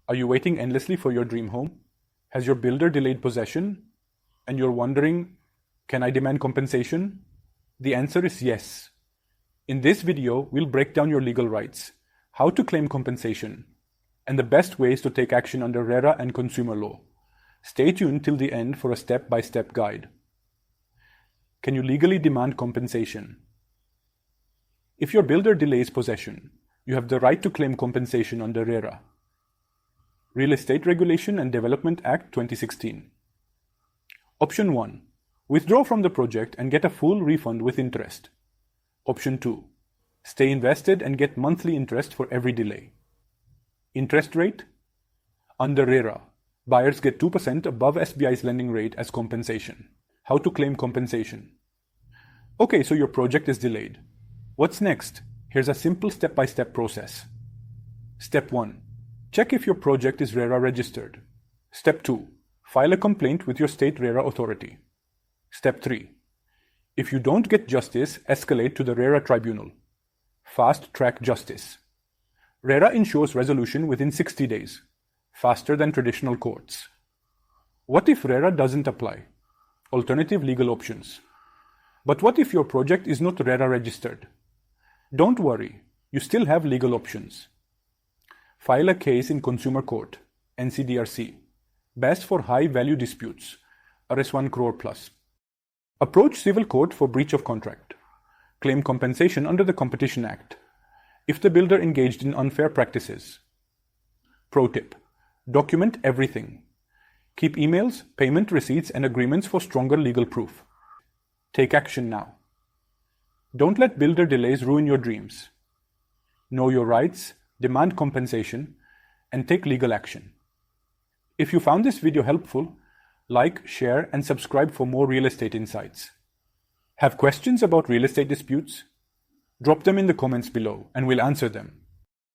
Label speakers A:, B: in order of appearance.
A: Are you waiting endlessly for your dream home? Has your builder delayed possession? And you're wondering, can I demand compensation? The answer is yes. In this video, we'll break down your legal rights, how to claim compensation, and the best ways to take action under RERA and consumer law. Stay tuned till the end for a step-by-step guide. Can you legally demand compensation? If your builder delays possession, you have the right to claim compensation under RERA. Real Estate Regulation and Development Act 2016. Option 1. Withdraw from the project and get a full refund with interest. Option 2. Stay invested and get monthly interest for every delay. Interest rate? Under RERA, buyers get 2% above SBI's lending rate as compensation. How to claim compensation? Okay, so your project is delayed. What's next? Here's a simple step-by-step process. Step 1. Check if your project is RERA registered. Step 2. File a complaint with your state RERA authority. Step 3. If you don't get justice, escalate to the RERA tribunal. Fast-track justice. RERA ensures resolution within 60 days, faster than traditional courts. What if RERA doesn't apply? Alternative legal options. But what if your project is not RERA registered? Don't worry, you still have legal options. File a case in Consumer Court, NCDRC, best for high-value disputes, Rs 1 crore plus. Approach civil court for breach of contract. Claim compensation under the Competition Act if the builder engaged in unfair practices. Pro tip: document everything. Keep emails, payment receipts, and agreements for stronger legal proof. Take action now. Don't let builder delays ruin your dreams. Know your rights, demand compensation, and take legal action. If you found this video helpful, like, share, and subscribe for more real estate insights. Have questions about real estate disputes? Drop them in the comments below and we'll answer them.